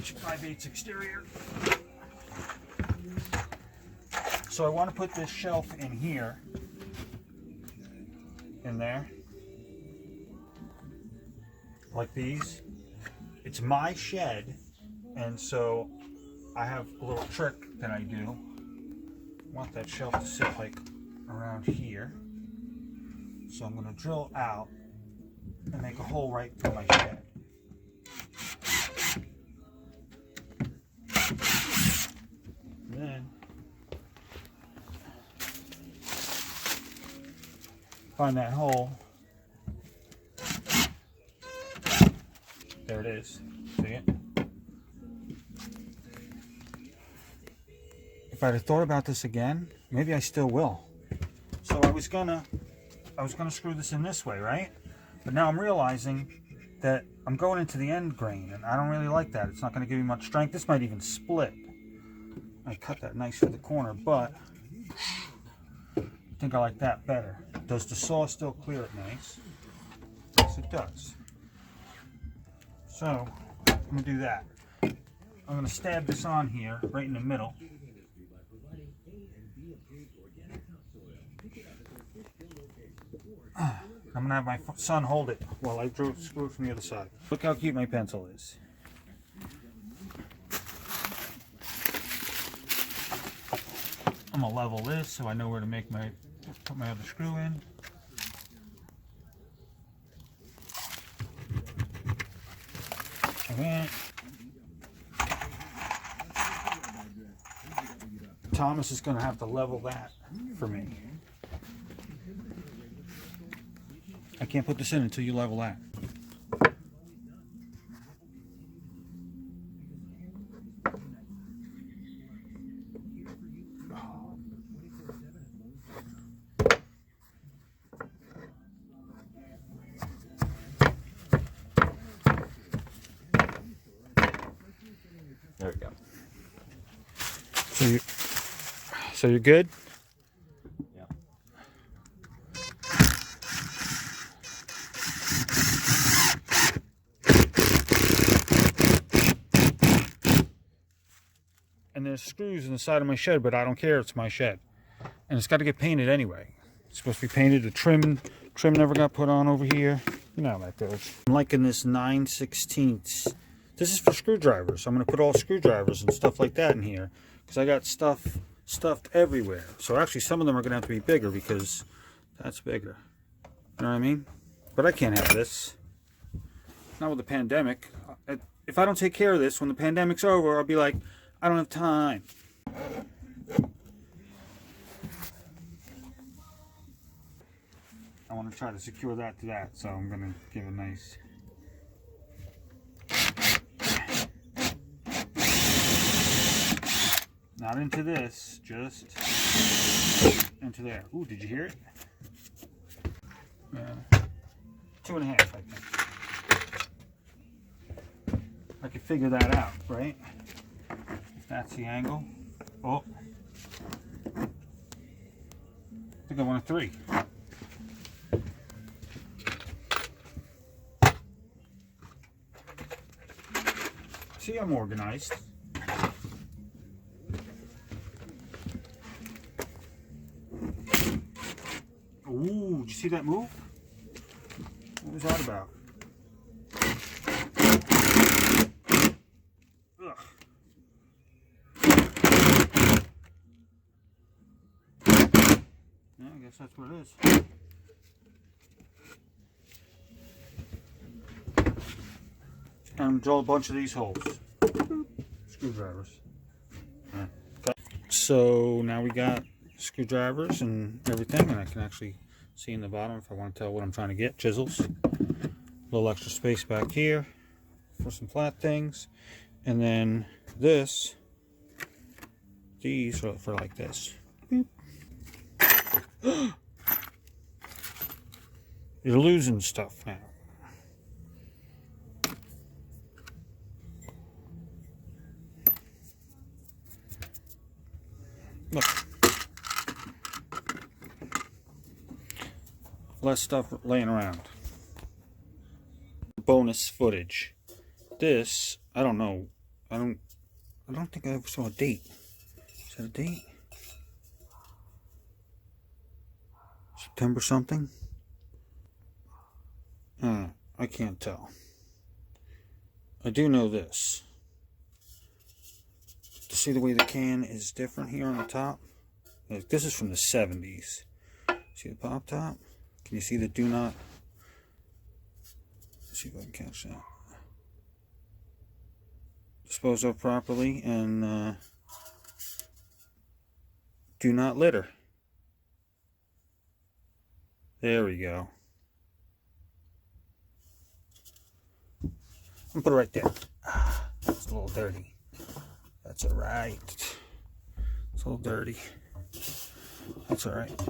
inch 5/8 exterior. So I want to put this shelf in here, in there, like these. It's my shed, and so I have a little trick that I do. I want that shelf to sit like around here. So I'm going to drill out and make a hole right for my shed. And then find that hole. There it is. See it? If I'd have thought about this again, maybe I still will. So I was gonna screw this in this way, right? But now I'm realizing that I'm going into the end grain, and I don't really like that. It's not going to give me much strength. This might even split. I cut that nice for the corner, but I think I like that better. Does the saw still clear it nice? Yes, it does. So I'm going to do that. I'm going to stab this on here, right in the middle. I'm going to have my son hold it while I screw it from the other side. Look how cute my pencil is. I'm going to level this so I know where to put my other screw in. And Thomas is going to have to level that for me. I can't put this in until you level that. There we go. So you're good? Yeah. And there's screws in the side of my shed, but I don't care. It's my shed. And it's got to get painted anyway. It's supposed to be painted. The trim never got put on over here. You know how that goes. I'm liking this 9/16. This is for screwdrivers. I'm going to put all screwdrivers and stuff like that in here, because I got stuff stuffed everywhere. So actually some of them are going to have to be bigger, because that's bigger. You know what I mean? But I can't have this. Not with the pandemic. If I don't take care of this, when the pandemic's over, I'll be like, I don't have time. I want to try to secure that to that, so I'm going to give a nice... Not into this, just into there. Ooh, did you hear it? 2.5, I think. I could figure that out, right? If that's the angle. Oh. I think I want a 3. See, I'm organized. Ooh, did you see that move? What was that about? Ugh. Yeah, I guess that's what it is. And drill a bunch of these holes. Screwdrivers. Yeah. Okay. So now we got screwdrivers and everything, and I can actually see in the bottom if I want to tell what I'm trying to get. Chisels. A little extra space back here for some flat things. And then these are for like this. You're losing stuff now. Look. Less stuff laying around. Bonus footage. This, I don't know I don't think I ever saw a date. Is that a date? September something? I can't tell. I do know this. To see the way the can is different here on the top? Like, this is from the 70s. See the pop top? Can you see the do not? Let's see if I can catch that. Dispose of properly and do not litter. There we go. I'll put it right there. It's a little dirty. That's alright. It's a little dirty. That's alright.